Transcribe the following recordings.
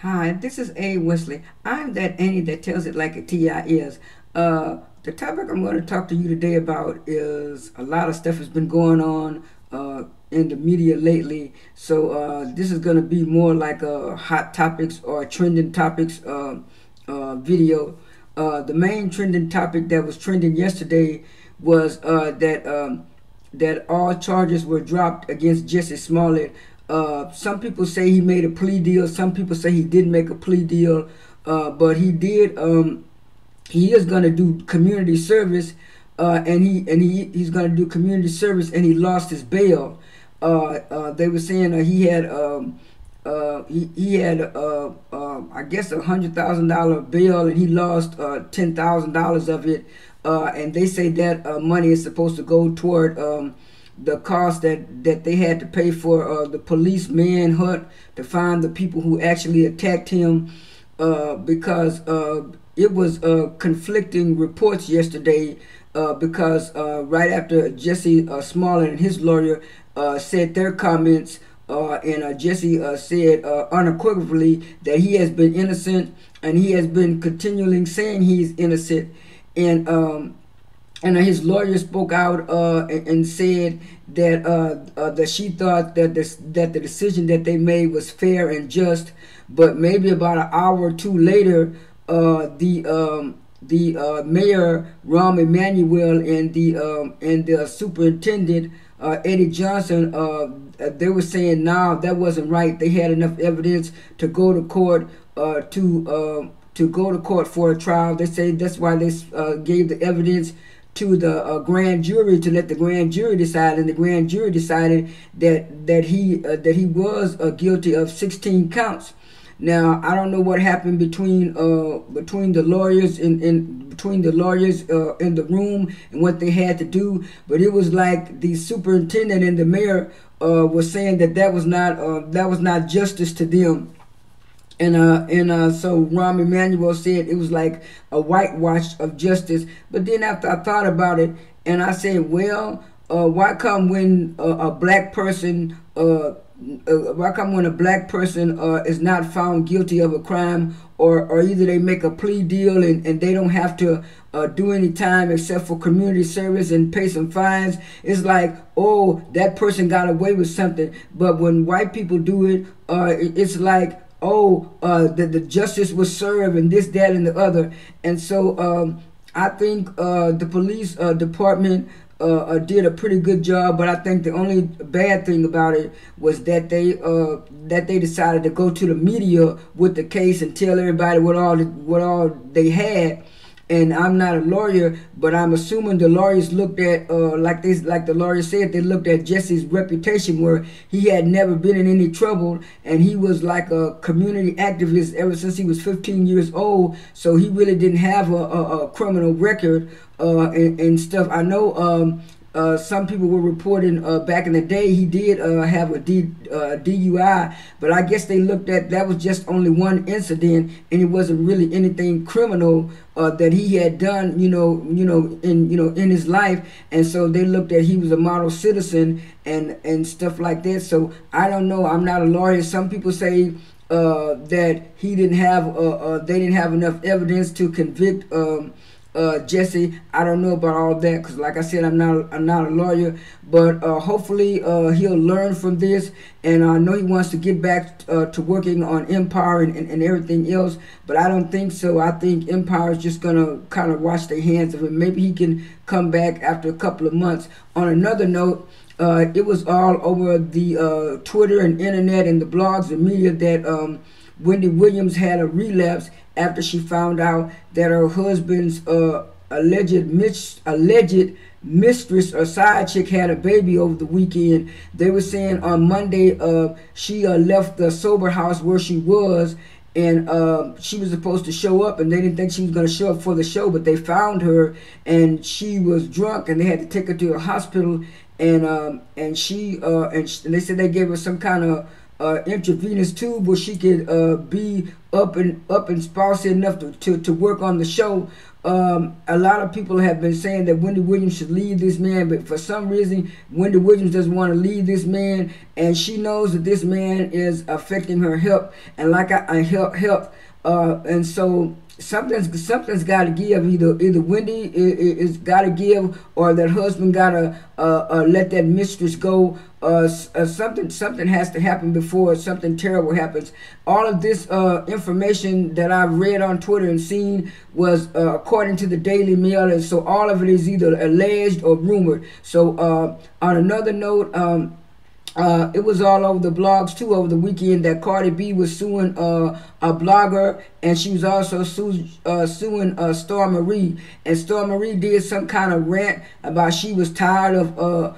Hi, this is A. Wesley. I'm that Annie that tells it like a TI is. The topic I'm going to talk to you today about is a lot of stuff has been going on in the media lately. So this is going to be more like a hot topics or trending topics video. The main trending topic that was trending yesterday was that all charges were dropped against Jessie Smollett. Some people say he made a plea deal. Some people say he didn't make a plea deal, but he did. He is going to do community service, he's going to do community service, and he lost his bail. They were saying he had I guess $100,000 bail, and he lost $10,000 of it. And they say that money is supposed to go toward the cost that they had to pay for the police manhunt to find the people who actually attacked him, because it was conflicting reports yesterday, because right after Jessie Smollett and his lawyer said their comments, and Jessie said unequivocally that he has been innocent, and he has been continually saying he's innocent. And his lawyer spoke out and said that she thought that the decision that they made was fair and just. But maybe about an hour or two later, the mayor Rahm Emanuel and the superintendent Eddie Johnson, they were saying no, that wasn't right. They had enough evidence to go to court to go to court for a trial. They say that's why they gave the evidence to the grand jury to let the grand jury decide, and the grand jury decided that he was guilty of 16 counts. Now I don't know what happened between the lawyers in the room and what they had to do, but it was like the superintendent and the mayor was saying that was not justice to them. So Rahm Emanuel said it was like a whitewash of justice. But then after I thought about it, and I said, well, why come when a black person is not found guilty of a crime, or either they make a plea deal and they don't have to do any time except for community service and pay some fines, it's like, oh, that person got away with something. But when white people do it, it's like, oh, the justice was served and this, that, and the other. And so I think the police department did a pretty good job, but I think the only bad thing about it was that they decided to go to the media with the case and tell everybody what all they had. And I'm not a lawyer, but I'm assuming the lawyers looked at, like the lawyer said, they looked at Jesse's reputation, where he had never been in any trouble, and he was like a community activist ever since he was 15 years old. So he really didn't have a criminal record and stuff. I know some people were reporting back in the day he did have a DUI, but I guess they looked at that was just only one incident, and it wasn't really anything criminal that he had done, in his life. And so they looked at he was a model citizen and stuff like that. So I don't know. I'm not a lawyer. Some people say that he didn't have they didn't have enough evidence to convict Jessie. I don't know about all that, because like I said, I'm not a lawyer, but hopefully he'll learn from this, and I know he wants to get back to working on Empire and everything else, but I don't think so. I think Empire is just gonna kind of wash their hands of it. Maybe he can come back after a couple of months. On another note, it was all over the Twitter and internet and the blogs and media that Wendy Williams had a relapse after she found out that her husband's alleged mistress or side chick had a baby over the weekend. They were saying on Monday she left the sober house where she was, and she was supposed to show up, and they didn't think she was going to show up for the show, but they found her, and she was drunk, and they had to take her to a hospital. And they said they gave her some kind of intravenous tube where she could be up and spousy enough to work on the show. A lot of people have been saying that Wendy Williams should leave this man, but for some reason Wendy Williams doesn't want to leave this man, and she knows that this man is affecting her health, and like I health, and so something's got to give. Either Wendy is got to give, or that husband got to let that mistress go. Something has to happen before something terrible happens. All of this information that I've read on Twitter and seen was according to the Daily Mail, and so all of it is either alleged or rumored. So on another note, it was all over the blogs too over the weekend that Cardi B was suing a blogger, and she was also suing Starmarie, and Starmarie did some kind of rant about she was tired of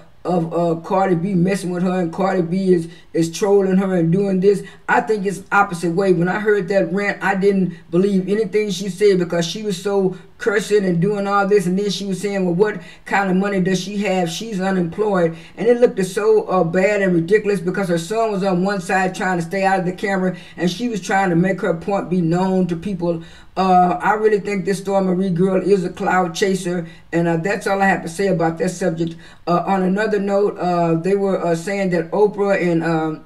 Cardi B messing with her, and Cardi B is trolling her and doing this. I think it's opposite way. When I heard that rant, I didn't believe anything she said, because she was so cursing and doing all this, and then she was saying, well, what kind of money does she have? She's unemployed. And it looked so bad and ridiculous, because her son was on one side trying to stay out of the camera, and she was trying to make her point be known to people. I really think this Starmarie girl is a cloud chaser, and that's all I have to say about that subject. On another note, they were saying that Oprah and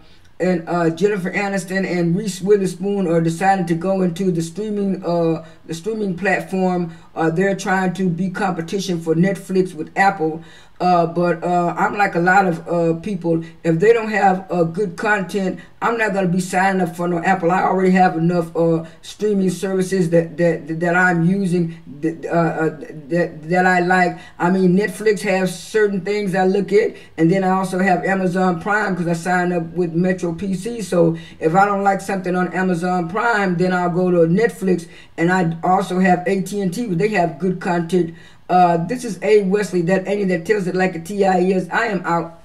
Jennifer Aniston and Reese Witherspoon are deciding to go into the streaming platform. They're trying to be competition for Netflix with Apple. But I'm like a lot of people. If they don't have good content, I'm not gonna be signing up for no Apple. I already have enough streaming services that I'm using that I like. I mean, Netflix has certain things I look at, and then I also have Amazon Prime because I signed up with Metro PC. So if I don't like something on Amazon Prime, then I'll go to Netflix, and I also have AT&T, but they have good content. This is A. Wesley, that Annie that tells it like a TI is. I am out.